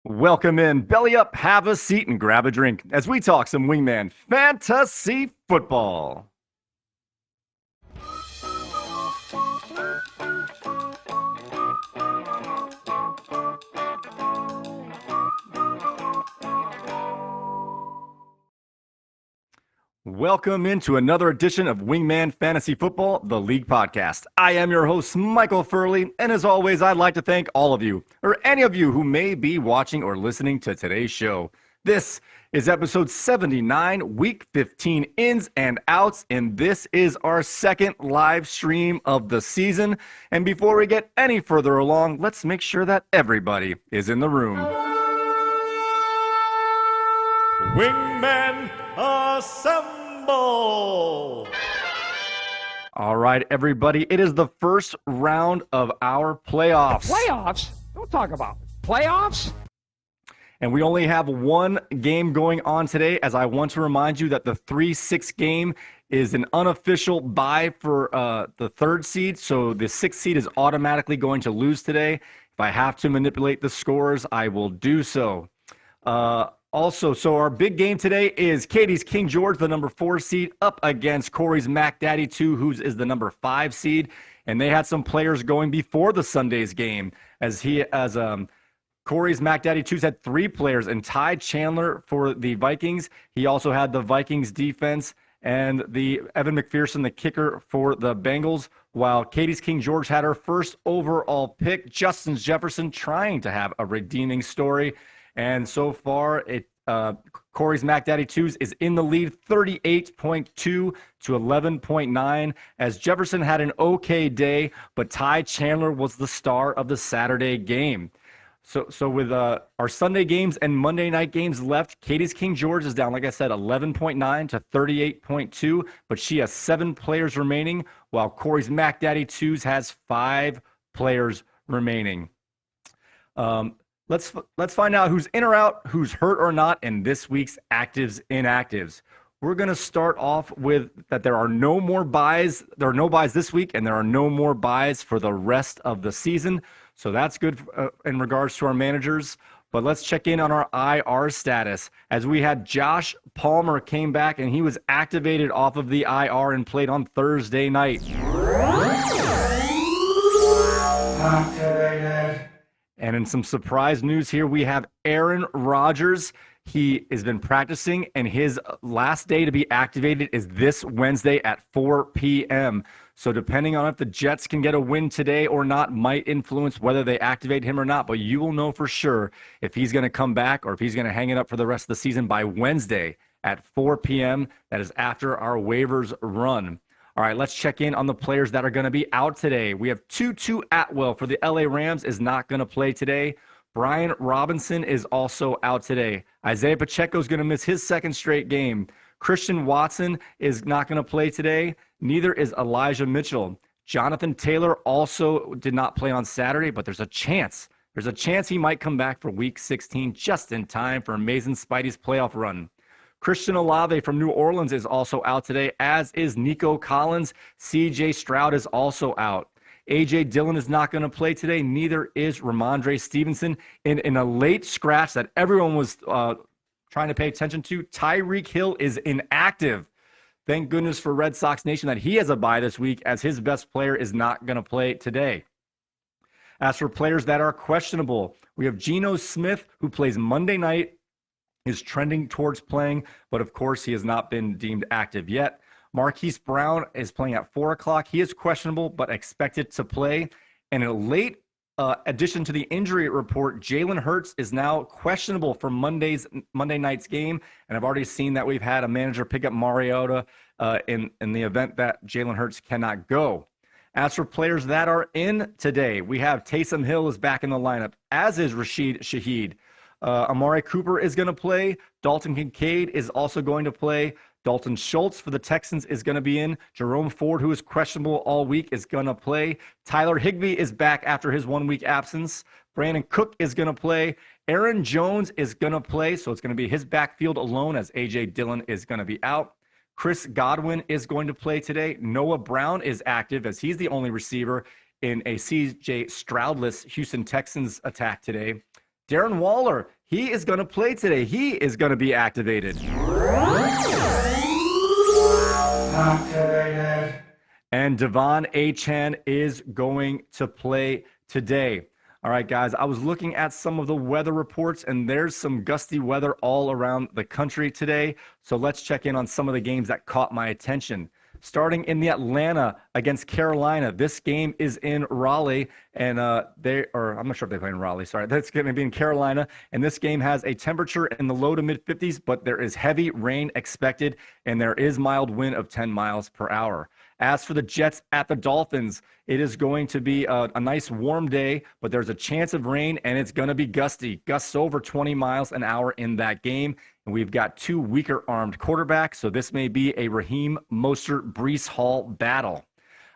Welcome in, belly up, have a seat, and grab a drink as we talk some Wingman Fantasy Football. Welcome into another edition of Wingman Fantasy Football, the League Podcast. I am your host, Michael Furley, and as always, I'd like to thank all of you, or any of you who may be watching or listening to today's show. This is episode 79, week 15 ins and outs, and this is our second live stream of the season. And before we get any further along, let's make sure that everybody is in the room. Wingmen assemble! All right, everybody, it is the first round of our playoffs. Playoffs? Don't talk about playoffs. And we only have one game going on today, as I want to remind you that the 3-6 game is an unofficial bye for the third seed. So the sixth seed is automatically going to lose today. If I have to manipulate the scores, I will do so. Also, so our big game today is Katie's King George, the number 4 seed, up against Corey's Mac Daddy 2, who is the number 5 seed. And they had some players going before the Sunday's game, as Corey's Mac Daddy 2's had 3 players, and Ty Chandler for the Vikings. He also had the Vikings defense and the Evan McPherson, the kicker for the Bengals, while Katie's King George had her first overall pick, Justin Jefferson, trying to have a redeeming story. And so far, Corey's Mac Daddy 2's is in the lead, 38.2 to 11.9, as Jefferson had an okay day, but Ty Chandler was the star of the Saturday game. So with our Sunday games and Monday night games left, Katie's King George is down, like I said, 11.9 to 38.2, but she has 7 players remaining, while Corey's Mac Daddy 2's has 5 players remaining. Let's find out who's in or out, who's hurt or not in this week's actives inactives. We're going to start off with that there are no more buys. There are no buys this week, and there are no more buys for the rest of the season. So that's good in regards to our managers. But let's check in on our IR status, as we had Josh Palmer came back, and he was activated off of the IR and played on Thursday night. Activated. And in some surprise news here, we have Aaron Rodgers. He has been practicing, and his last day to be activated is this Wednesday at 4 p.m. So depending on if the Jets can get a win today or not might influence whether they activate him or not. But you will know for sure if he's going to come back or if he's going to hang it up for the rest of the season by Wednesday at 4 p.m. That is after our waivers run. All right, let's check in on the players that are going to be out today. We have Tutu Atwell for the LA Rams is not going to play today. Brian Robinson is also out today. Isaiah Pacheco is going to miss his second straight game. Christian Watson is not going to play today. Neither is Elijah Mitchell. Jonathan Taylor also did not play on Saturday, but there's a chance. There's a chance he might come back for Week 16 just in time for Amazing Spidey's playoff run. Christian Olave from New Orleans is also out today, as is Nico Collins. C.J. Stroud is also out. A.J. Dillon is not going to play today. Neither is Ramondre Stevenson. In a late scratch that everyone was trying to pay attention to, Tyreek Hill is inactive. Thank goodness for Red Sox Nation that he has a bye this week, as his best player is not going to play today. As for players that are questionable, we have Geno Smith, who plays Monday night, is trending towards playing, but of course he has not been deemed active yet. Marquise Brown is playing at 4 o'clock. He is questionable, but expected to play. And in a late addition to the injury report, Jalen Hurts is now questionable for Monday night's game. And I've already seen that we've had a manager pick up Mariota in the event that Jalen Hurts cannot go. As for players that are in today, we have Taysom Hill is back in the lineup, as is Rashid Shaheed. Amari Cooper is going to play. Dalton Kincaid is also going to play. Dalton Schultz for the Texans is going to be in. Jerome Ford, who is questionable all week, is going to play. Tyler Higbee is back after his 1-week absence. Brandon Cook is going to play. Aaron Jones is going to play, so it's going to be his backfield alone, as A.J. Dillon is going to be out. Chris Godwin is going to play today. Noah Brown is active, as he's the only receiver in a C.J. Stroudless Houston Texans attack today. Darren Waller, he is going to play today. He is going to be activated. And Devon Achane is going to play today. All right, guys, I was looking at some of the weather reports, and there's some gusty weather all around the country today. So let's check in on some of the games that caught my attention. Starting in the Atlanta against Carolina. This game is in Raleigh, and I'm not sure if they play in Raleigh. Sorry, that's going to be in Carolina. And this game has a temperature in the low to mid 50s, but there is heavy rain expected, and there is mild wind of 10 miles per hour. As for the Jets at the Dolphins, it is going to be a nice warm day, but there's a chance of rain, and it's going to be gusty. Gusts over 20 miles an hour in that game. And we've got two weaker armed quarterbacks, so this may be a Raheem Mostert, Breece Hall battle.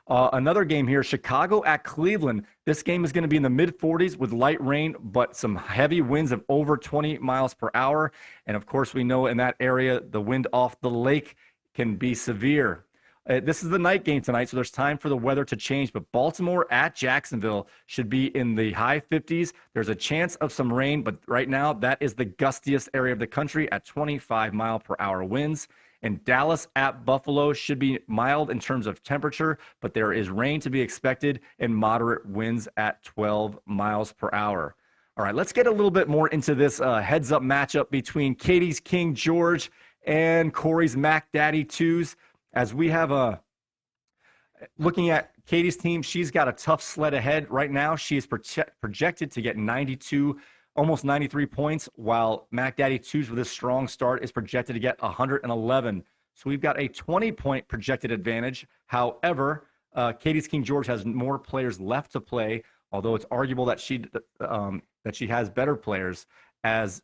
Another game here, Chicago at Cleveland. This game is going to be in the mid-40s with light rain, but some heavy winds of over 20 miles per hour. And, of course, we know in that area the wind off the lake can be severe. This is the night game tonight, so there's time for the weather to change. But Baltimore at Jacksonville should be in the high 50s. There's a chance of some rain, but right now that is the gustiest area of the country at 25-mile-per-hour winds. And Dallas at Buffalo should be mild in terms of temperature, but there is rain to be expected and moderate winds at 12 miles per hour. All right, let's get a little bit more into this heads-up matchup between Katie's King George and Corey's Mac Daddy 2s. As we have looking at Katie's team, she's got a tough sled ahead right now. She is projected to get 92, almost 93 points, while Mac Daddy 2s with this strong start is projected to get 111. So we've got a 20-point projected advantage. However, Katie's King George has more players left to play, although it's arguable that she has better players, as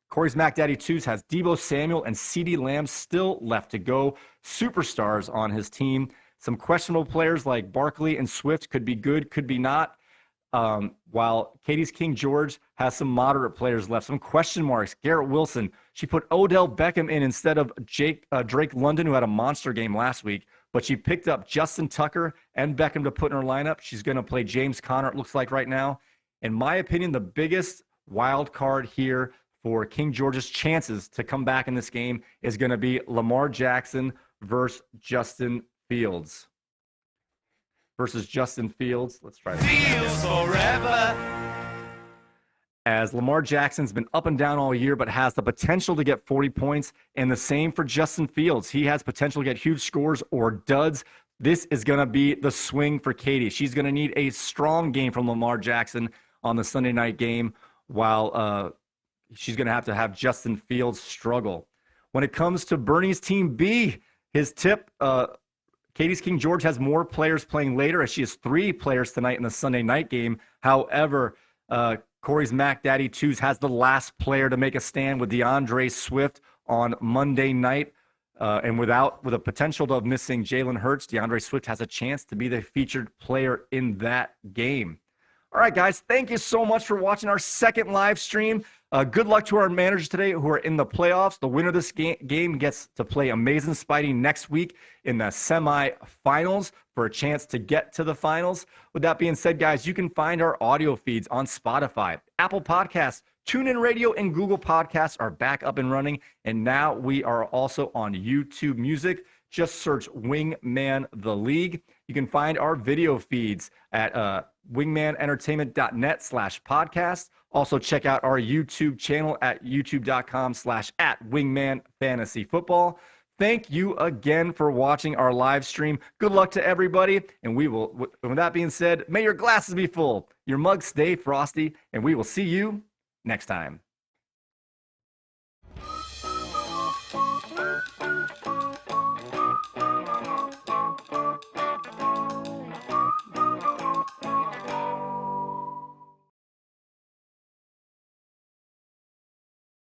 Corey's Mac Daddy 2s has Deebo Samuel and CeeDee Lamb still left to go. Superstars on his team. Some questionable players like Barkley and Swift could be good, could be not. While Katie's King George has some moderate players left. Some question marks. Garrett Wilson. She put Odell Beckham in instead of Drake London, who had a monster game last week. But she picked up Justin Tucker and Beckham to put in her lineup. She's going to play James Conner, it looks like right now. In my opinion, the biggest wild card here for King George's chances to come back in this game is going to be Lamar Jackson versus Justin Fields. Let's try that. Fields forever. As Lamar Jackson's been up and down all year, but has the potential to get 40 points, and the same for Justin Fields. He has potential to get huge scores or duds. This is going to be the swing for Katie. She's going to need a strong game from Lamar Jackson on the Sunday night game, while she's going to have Justin Fields struggle. When it comes to Bernie's Team B, his tip, Katie's King George has more players playing later, as she has 3 players tonight in the Sunday night game. However, Corey's Mac Daddy 2s has the last player to make a stand with DeAndre Swift on Monday night. And with a potential of missing Jalen Hurts, DeAndre Swift has a chance to be the featured player in that game. All right, guys, thank you so much for watching our second live stream. Good luck to our managers today who are in the playoffs. The winner of this game gets to play Amazing Spidey next week in the semifinals for a chance to get to the finals. With that being said, guys, you can find our audio feeds on Spotify, Apple Podcasts, TuneIn Radio, and Google Podcasts are back up and running. And now we are also on YouTube Music. Just search Wingman The League. You can find our video feeds at wingmanentertainment.net/podcast. Also, check out our YouTube channel at youtube.com/@wingmanfantasyfootball. Thank you again for watching our live stream. Good luck to everybody. And with that being said, may your glasses be full, your mugs stay frosty, and we will see you next time.